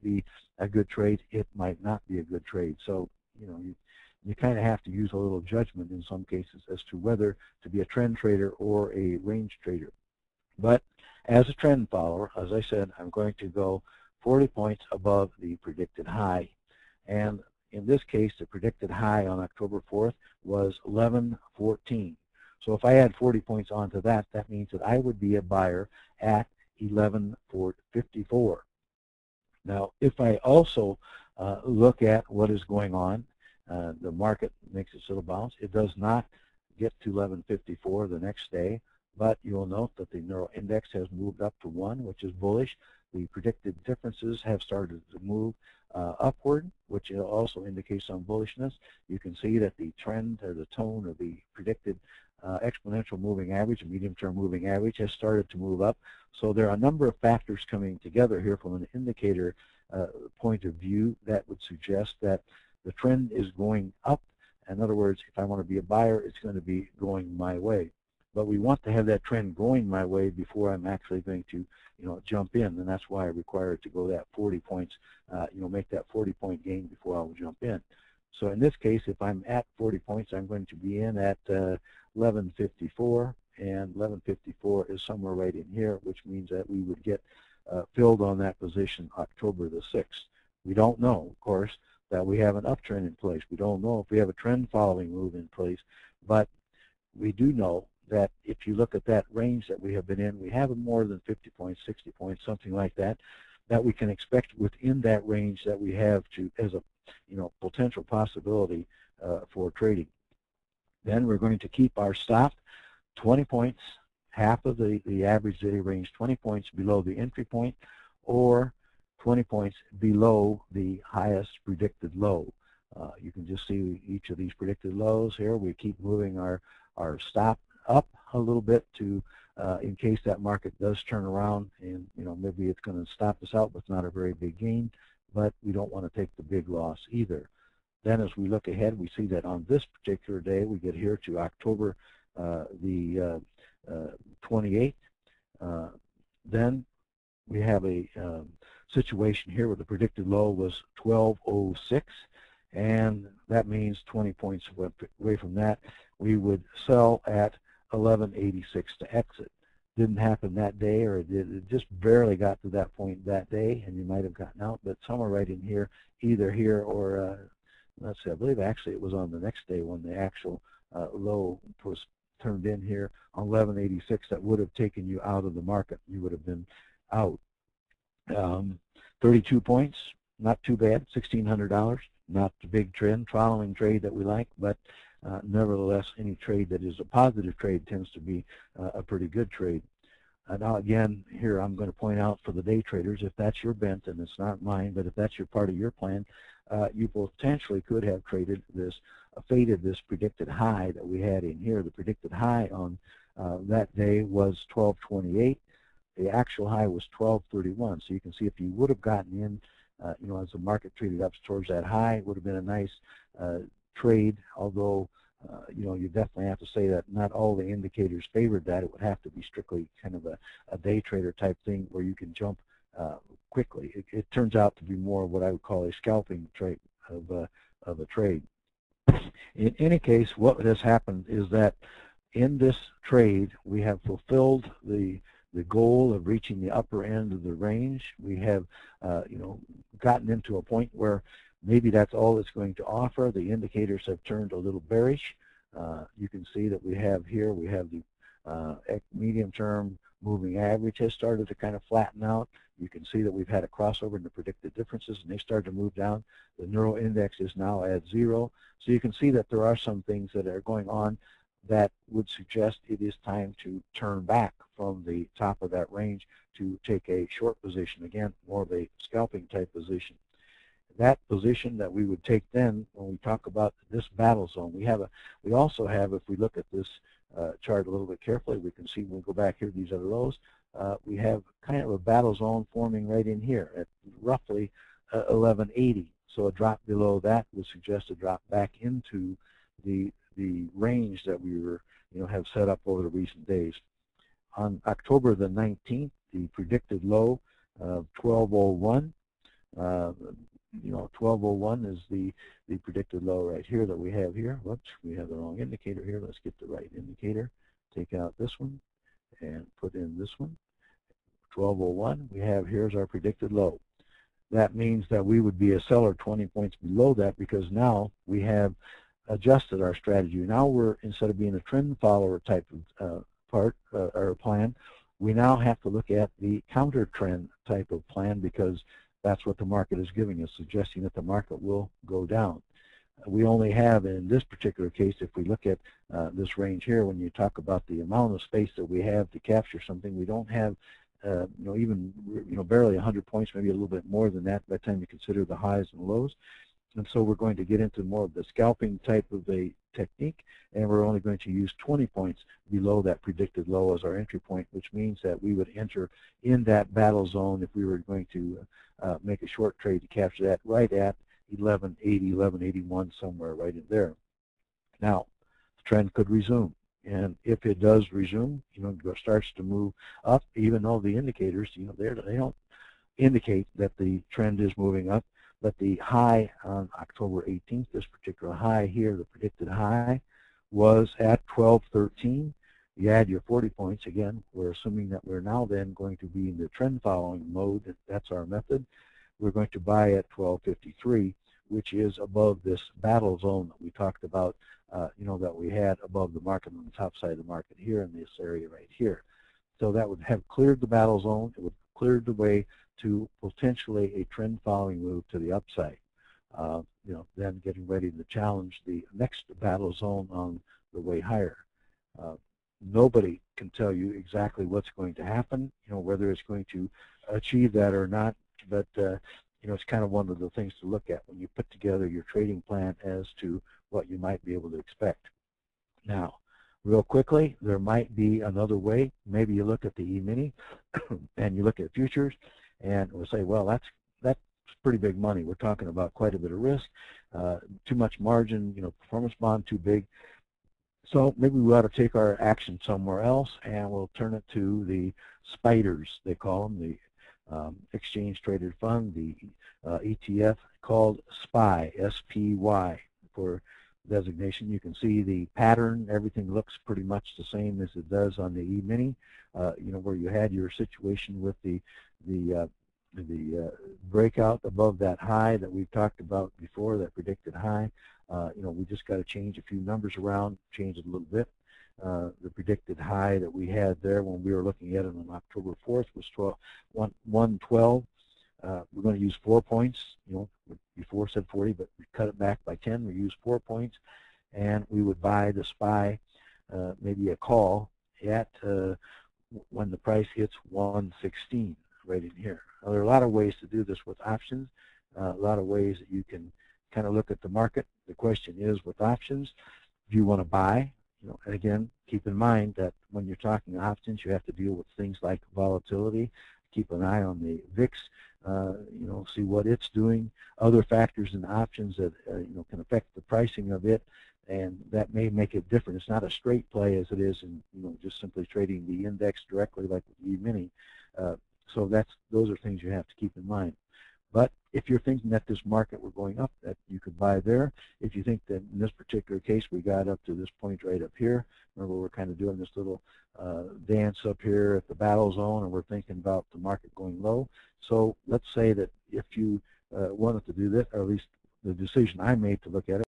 be a good trade, it might not be a good trade. So, you kind of have to use a little judgment in some cases as to whether to be a trend trader or a range trader. But as a trend follower, as I said, I'm going to go 40 points above the predicted high. And in this case, the predicted high on October 4th was 1114. So if I add 40 points onto that, that means that I would be a buyer at 1154. Now, if I also look at what is going on, the market makes its little bounce. It does not get to 1154 the next day, but you'll note that the Neuro Index has moved up to 1, which is bullish. The predicted differences have started to move upward, which also indicates some bullishness. You can see that the trend or the tone of the predicted exponential moving average, medium-term moving average, has started to move up. So there are a number of factors coming together here from an indicator point of view that would suggest that the trend is going up. In other words, if I want to be a buyer, it's going to be going my way. But we want to have that trend going my way before I'm actually going to, jump in, and that's why I require it to go that 40 points, make that 40-point gain before I will jump in. So in this case, if I'm at 40 points, I'm going to be in at 1154, and 1154 is somewhere right in here, which means that we would get filled on that position October the 6th. We don't know, of course, that we have an uptrend in place. We don't know if we have a trend following move in place, but we do know that if you look at that range that we have been in, we have more than 50 points, 60 points, something like that, that we can expect within that range that we have to as a potential possibility for trading. Then we're going to keep our stop 20 points, half of the average daily range, 20 points below the entry point, or 20 points below the highest predicted low. You can just see each of these predicted lows here. We keep moving our stop up a little bit to in case that market does turn around and maybe it's going to stop us out with not a very big gain, but we don't want to take the big loss either. Then as we look ahead, we see that on this particular day we get here to October the 28th. Then we have a situation here where the predicted low was 1206, and that means 20 points away from that we would sell at 1186 to exit. Didn't happen that day, or it just barely got to that point that day, and you might have gotten out, but somewhere right in here, either here or let's see, I believe actually it was on the next day when the actual low was turned in here on 1186 that would have taken you out of the market. You would have been out. 32 points, not too bad, $1,600, not the big trend, following trade that we like, but nevertheless, any trade that is a positive trade tends to be a pretty good trade. Now again, here I'm going to point out for the day traders, if that's your bent, and it's not mine, but if that's your part of your plan, you potentially could have traded this, faded this predicted high that we had in here. The predicted high on that day was 1228. The actual high was 1231. So you can see if you would have gotten in, as the market traded up towards that high, it would have been a nice trade, although you definitely have to say that not all the indicators favored that. It would have to be strictly kind of a day trader type thing where you can jump quickly. It turns out to be more of what I would call a scalping trade of a trade. In any case, what has happened is that in this trade we have fulfilled the goal of reaching the upper end of the range. We have gotten into a point where maybe that's all it's going to offer. The indicators have turned a little bearish. You can see that we have here, we have the medium-term moving average has started to kind of flatten out. You can see that we've had a crossover in the predicted differences, and they started to move down. The Neuro Index is now at 0. So you can see that there are some things that are going on that would suggest it is time to turn back from the top of that range to take a short position. Again, more of a scalping type position. That position that we would take then, when we talk about this battle zone, we also have, if we look at this chart a little bit carefully, we can see when we go back here, these are the lows. We have kind of a battle zone forming right in here at roughly 1180. So a drop below that would suggest a drop back into the range that we were, have set up over the recent days. On October the 19th, the predicted low of 1201 You know, 1201 is the predicted low right here that we have here. Whoops, we have the wrong indicator here. Let's get the right indicator. Take out this one and put in this one. 1201, we have here's our predicted low. That means that we would be a seller 20 points below that, because now we have adjusted our strategy. Now we're, instead of being a trend follower type of or plan, we now have to look at the counter trend type of plan, because that's what the market is giving us, suggesting that the market will go down. We only have, in this particular case, if we look at this range here, when you talk about the amount of space that we have to capture something, we don't have you know, even, you know, barely 100 points, maybe a little bit more than that by the time you consider the highs and lows. And so we're going to get into more of the scalping type of a technique, and we're only going to use 20 points below that predicted low as our entry point, which means that we would enter in that battle zone if we were going to make a short trade to capture that right at 1180, 1181, somewhere right in there. Now, the trend could resume. And if it does resume, you know, it starts to move up, even though the indicators, you know, they don't indicate that the trend is moving up. But the high on October 18th, this particular high here, the predicted high, was at 1213. You add your 40 points. Again, we're assuming that we're now then going to be in the trend following mode. That's our method. We're going to buy at 1253, which is above this battle zone that we talked about, you know, that we had above the market on the top side of the market here in this area right here. So that would have cleared the battle zone. It would have cleared the way to potentially a trend following move to the upside. You know, then getting ready to challenge the next battle zone on the way higher. Nobody can tell you exactly what's going to happen, you know, whether it's going to achieve that or not, but you know, it's kind of one of the things to look at when you put together your trading plan as to what you might be able to expect. Now, real quickly, there might be another way. Maybe you look at the E-mini and you look at futures and we'll say, well, that's pretty big money. We're talking about quite a bit of risk, too much margin, you know, performance bond too big. So maybe we ought to take our action somewhere else, and we'll turn it to the spiders, they call them, the exchange traded fund, the ETF called SPY, S-P-Y for designation. You can see the pattern. Everything looks pretty much the same as it does on the E-mini, you know, where you had your situation with the breakout above that high that we've talked about before, that predicted high. You know, we just got to change a few numbers around, change it a little bit. The predicted high that we had there when we were looking at it on October 4th was 112. We're going to use 4 points. You know, before said 40, but we cut it back by 10. We use 4 points, and we would buy the SPY, maybe a call at when the price hits 116, right in here. Now, there are a lot of ways to do this with options. A lot of ways that you can kind of look at the market. The question is, with options, do you want to buy? You know, and again, keep in mind that when you're talking options, you have to deal with things like volatility. Keep an eye on the VIX, you know, see what it's doing. Other factors in options that you know, can affect the pricing of it, and that may make it different. It's not a straight play as it is in, you know, just simply trading the index directly like with the E-mini. So those are things you have to keep in mind. But if you're thinking that this market we're going up, that you could buy there. If you think that in this particular case we got up to this point right up here, remember we're kind of doing this little dance up here at the battle zone, and we're thinking about the market going low. So let's say that if you wanted to do this, or at least the decision I made to look at it,